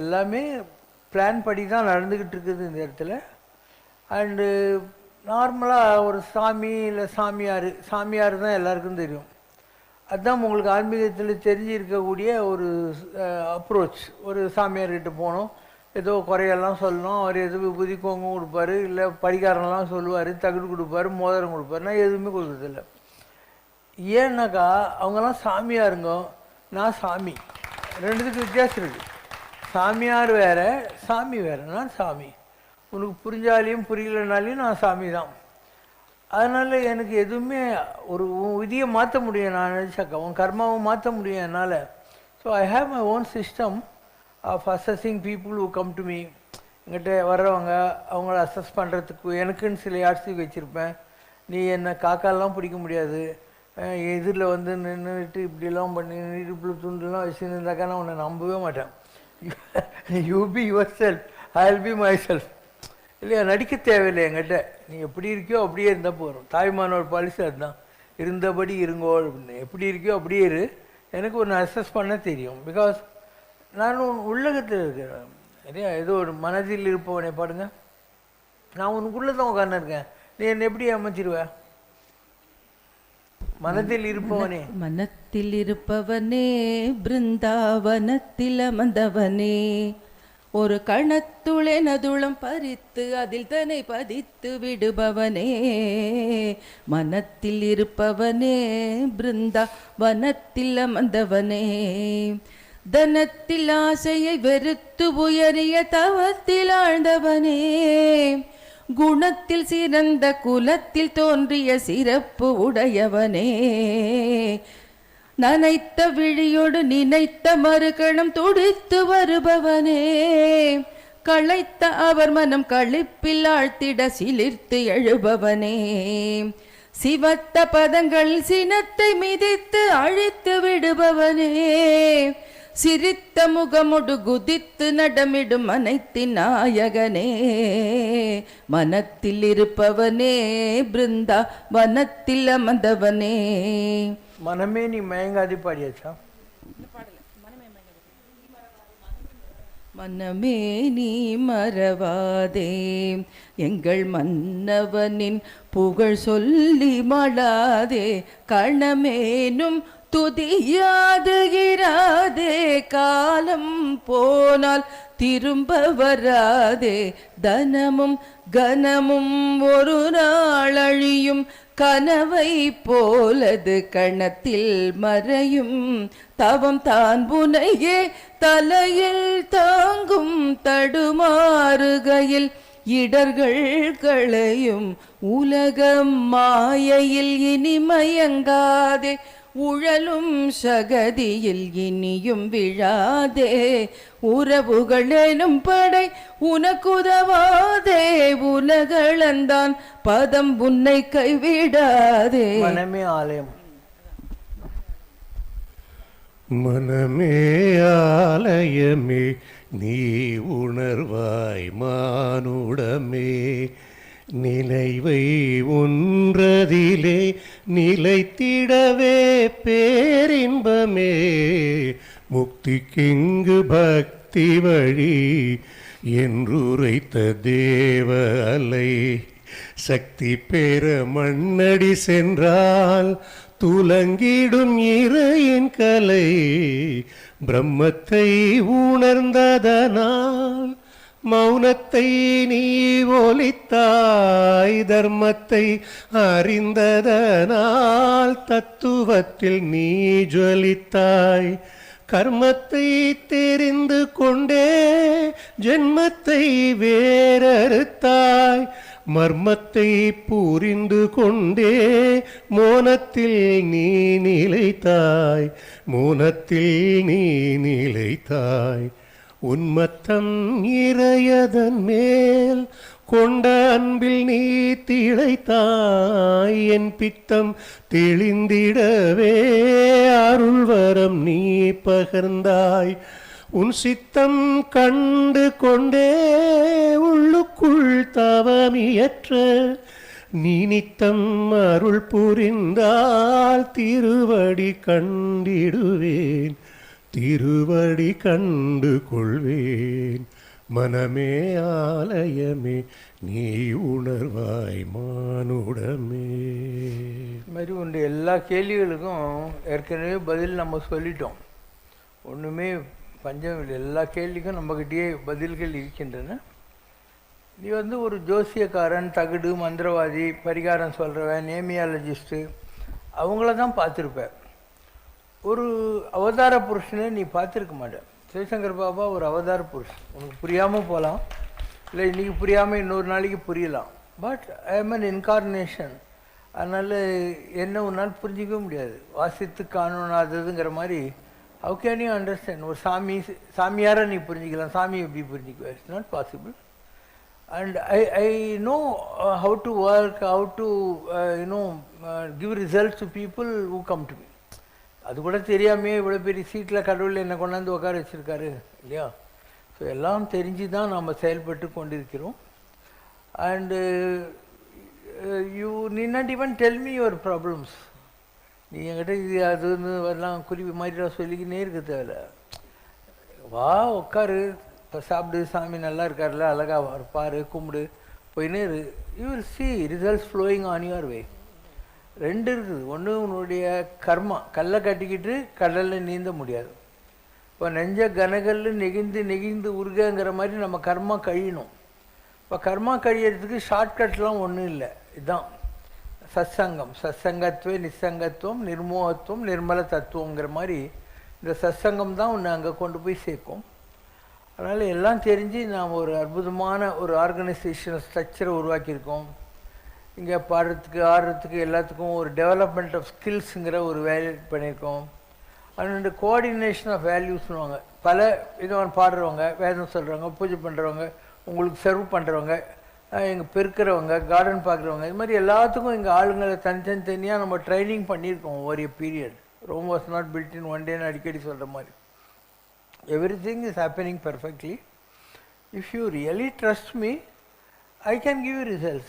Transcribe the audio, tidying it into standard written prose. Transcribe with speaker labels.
Speaker 1: எல்லாமே பிளான் படி தான் நடந்துக்கிட்டு இருக்குது இந்த இடத்துல. அண்டு நார்மலாக ஒரு சாமி இல்லை சாமியார் தான் எல்லாருக்கும் தெரியும். அதுதான் உங்களுக்கு ஆன்மீகத்தில் தெரிஞ்சிருக்கக்கூடிய ஒரு அப்ரோச். ஒரு சாமியார்கிட்ட போனோம், ஏதோ குறையெல்லாம் சொல்லணும், அவர் எது விபூதி கோங்கம் கொடுப்பாரு, இல்லை பரிகாரம்லாம் சொல்லுவார், தகுடு கொடுப்பாரு, மோதிரம் கொடுப்பாரு. நான் எதுவுமே கொடுக்குறதில்ல. ஏன்னாக்கா அவங்கெல்லாம் சாமியாருங்க, நான் சாமி. ரெண்டுத்துக்கு வித்தியாசம் இருக்குது. சாமியார் வேறு, சாமி வேறு. நான் சாமி. உனக்கு புரிஞ்சாலையும் புரியலனாலையும் நான் சாமி தான். அதனால் எனக்கு எதுவுமே ஒரு விதியை மாற்ற முடியும். நான் நினச்சாக்கா உன் கர்மாவை மாற்ற முடியும் என்னால். So I have my own system of assessing people who come to me. எங்கிட்ட வர்றவங்க அவங்கள அசஸ் பண்ணுறதுக்கு எனக்குன்னு சில யாட்சி வச்சுருப்பேன். நீ என்னை காக்காலாம் பிடிக்க முடியாது, எதிரில் வந்து நின்றுட்டு இப்படிலாம் பண்ணி இடுப்புல துண்டுலாம் வச்சுருந்தாக்கா நான் உன்னை நம்பவே மாட்டேன். You be your self, I will be my self. இல்லையா, நடிக்க தேவையில்லை என்கிட்ட. நீ எப்படி இருக்கியோ அப்படியே இருந்தால் போகிறோம். தாய்மானோட பாலிசி அதுதான், இருந்தபடி இருங்கோ அப்படின்னு. எப்படி இருக்கியோ அப்படியே இரு. எனக்கு ஒன்று அசஸ் பண்ண தெரியும். பிகாஸ் நான் உள்ளகத்தில் இருக்கிறேன் இல்லையா. ஏதோ ஒரு மனதில் இருப்பவனே பாடுங்க, நான் உனக்குள்ளே தான் உட்காந்துருக்கேன். நீ என்னை எப்படி அமைச்சிருவேன்? மனதில் இருப்பவனே,
Speaker 2: மனத்தில் இருப்பவனே, பிருந்தாவனத்தில் அமர்ந்தவனே, ஒரு கணத்துளெனதுளம் பறித்து அதில் தன்னை பதித்து விடுபவனே. மனத்தில் இருப்பவனே, பிருந்தாவனத்தில் அமர்ந்தவனே, தனத்தில் ஆசையை வெறுத்து உயரிய தவத்தில் ஆழ்ந்தவனே, குணத்தில் சிறந்த குலத்தில் தோன்றிய சிறப்பு உடையவனே, நனைத்த விழியோடு நினைத்த மறுகணம் துடித்து வருபவனே, களைத்த அவர் மனம் களிப்பில் ஆழ்த்திட சிலிர்த்து எழுபவனே, சிவத்த பதங்கள் சினத்தை மிதித்து அழித்து விடுபவனே, சிரித்த முகமுடு குதித்து நடமிடும் அனைத்தின் நாயகனே. மனத்தில் இருப்பவனே, பிருந்தா வனத்தில் அமர்ந்தவனே.
Speaker 1: மனமே நீ மயங்காதி பாடியாச்சா?
Speaker 2: மனமே நீ மறவாதே, எங்கள் மன்னவனின் புகழ் சொல்லி மழாதே, கணமேனும் துதியாதுகிறாதே, காலம் போனால் திரும்ப வராதே, தனமும் கனமும் ஒரு நாள் அழியும், கனவை போலது கணத்தில் மறையும், தவம் தான் புனையே தலையில் தாங்கும், தடுமாறுகையில் இடர்கள் களையும், உலகம் மாயையில் இனிமயங்காதே, உழலும் சகதியில் இனியும் விழாதே, உறவுகளெனும் படை உனக்குதவாதே, உலகளந்தான் பதம் உன்னை கைவிடாதே.
Speaker 1: மனமே ஆலயம்.
Speaker 3: மனமே ஆலயமே நீ உணர்வாய் மானுடமே, நினைவை ஒன்றதிலே நிலைத்திடவே பேரின்பமே, முக்திக்கெங்கு பக்தி வழி என்றுரைத்த தேவ அலை, சக்தி பெற மண்ணடி சென்றால் துலங்கிடும் இறையின் கலை, பிரம்மத்தை உணர்ந்ததனால் மௌனத்தை நீ ஒலித்தாய், தர்மத்தை அறிந்ததனால் தத்துவத்தில் நீ ஜொலித்தாய், கர்மத்தை தெரிந்து கொண்டே ஜென்மத்தை வேறறுத்தாய், மர்மத்தை புரிந்து கொண்டே மோனத்தில் நீ நிலைத்தாய், மோனத்தில் நீ நிலைத்தாய், உன்மத்தம் இறையதன் மேல் கொண்ட அன்பில் நீ திளைத்தாய், என் பித்தம் தெளிந்திடவே அருள்வரம் நீ பகர்ந்தாய், உன் சித்தம் கண்டு கொண்டே உள்ளுக்குள் தவமியற்ற நீ நித்தம் அருள் புரிந்தால் திருவடி கண்டிடுவேன், திருவடி கண்டு கொள்வேன். மனமே ஆலயமே நீ உணர்வாய் மானுடமே.
Speaker 1: இது மாதிரி உண்டு எல்லா கேள்விகளுக்கும் ஏற்கனவே பதில் நம்ம சொல்லிட்டோம். ஒன்றுமே பஞ்சம் இல்லை. எல்லா கேள்விக்கும் நம்மக்கிட்டேயே பதில்கள் இருக்கின்றன. நீ ஒரு ஜோசியக்காரன், தகுடு, மந்திரவாதி, பரிகாரம் சொல்கிறவன், நேமியாலஜிஸ்ட்டு அவங்கள தான் பார்த்துருப்ப. ஒரு அவதார புருஷனை நீ பார்த்துருக்க மாட்டேன். சிவசங்கர் பாபா ஒரு அவதார புருஷன். உனக்கு புரியாமல் போகலாம், இல்லை இன்றைக்கி புரியாமல் இன்னொரு நாளைக்கு புரியலாம். But I am an incarnation. அதனால் என்ன உன்னால் புரிஞ்சிக்கவே முடியாது. வாசித்து காணாததுங்கிற மாதிரி ஹவு கேன் யூ அண்டர்ஸ்டாண்ட்? ஒரு சாமியாரை நீ புரிஞ்சிக்கலாம், சாமி எப்படி புரிஞ்சிக்குவா? It's not possible. And I know how to work, how to give results to people who come to me. அது கூட தெரியாமே இவ்வளோ பெரிய சீட்டில் கடவுள் என்னை கொண்டாந்து உட்கார வச்சுருக்காரு இல்லையா? ஸோ எல்லாம் தெரிஞ்சு தான் நாம் செயல்பட்டு கொண்டிருக்கிறோம். And you need not even tell me your problems. நீ என்கிட்ட இது அதுன்னு எல்லாம் குறிப்பு மாதிரி சொல்லிக்கினே இருக்க தேவையில்ல. வா உட்காரு, இப்போ சாப்பிடு, சாமி நல்லா இருக்கார்ல, அழகாக இருப்பார், கும்பிடு, போயினே இரு. You will see results flowing on your way. ரெண்டு இருக்குது. ஒன்று உன்னுடைய கர்மா. கல்லை கட்டிக்கிட்டு கடலில் நீந்த முடியாது. இப்போ நெஞ்ச கனகல் நெகிழ்ந்து நெகிழ்ந்து உருகங்கிற மாதிரி நம்ம கர்மா கழியணும். இப்போ கர்மா கழியறதுக்கு ஷார்ட்கட்லாம் ஒன்றும் இல்லை. இதுதான் சத்சங்கம். சத்சங்கத்துவே நிசங்கத்துவம் நிர்மோகத்துவம் நிர்மல தத்துவங்கிற மாதிரி இந்த சத்சங்கம் தான் உன்னை அங்கே கொண்டு போய் சேர்க்கும். அதனால் எல்லாம் தெரிஞ்சு நாம் ஒரு அற்புதமான ஒரு ஆர்கனைசேஷன் ஸ்ட்ரக்சரை உருவாக்கியிருக்கோம். இங்கே பாடுறதுக்கு ஆடுறதுக்கு எல்லாத்துக்கும் ஒரு டெவலப்மெண்ட் ஆஃப் ஸ்கில்ஸுங்கிற ஒரு வேல்யூ பண்ணியிருக்கோம். அண்ட் கோஆர்டினேஷன் ஆஃப் வேல்யூஸ்னுவாங்க. பல விதமான பாடுறவங்க, வேதம் சொல்கிறவங்க, பூஜை பண்ணுறவங்க, உங்களுக்கு சர்வ் பண்ணுறவங்க, இங்கே பெருக்கிறவங்க, கார்டன் பார்க்குறவங்க, இது மாதிரி எல்லாத்துக்கும் இங்கே ஆளுங்களை தனித்தனியாக நம்ம ட்ரைனிங் பண்ணியிருக்கோம் ஒரு period. Rome was not built in one டேன்னு அடிக்கடி சொல்கிற மாதிரி. Everything is happening perfectly. If you really trust me, I can give you results.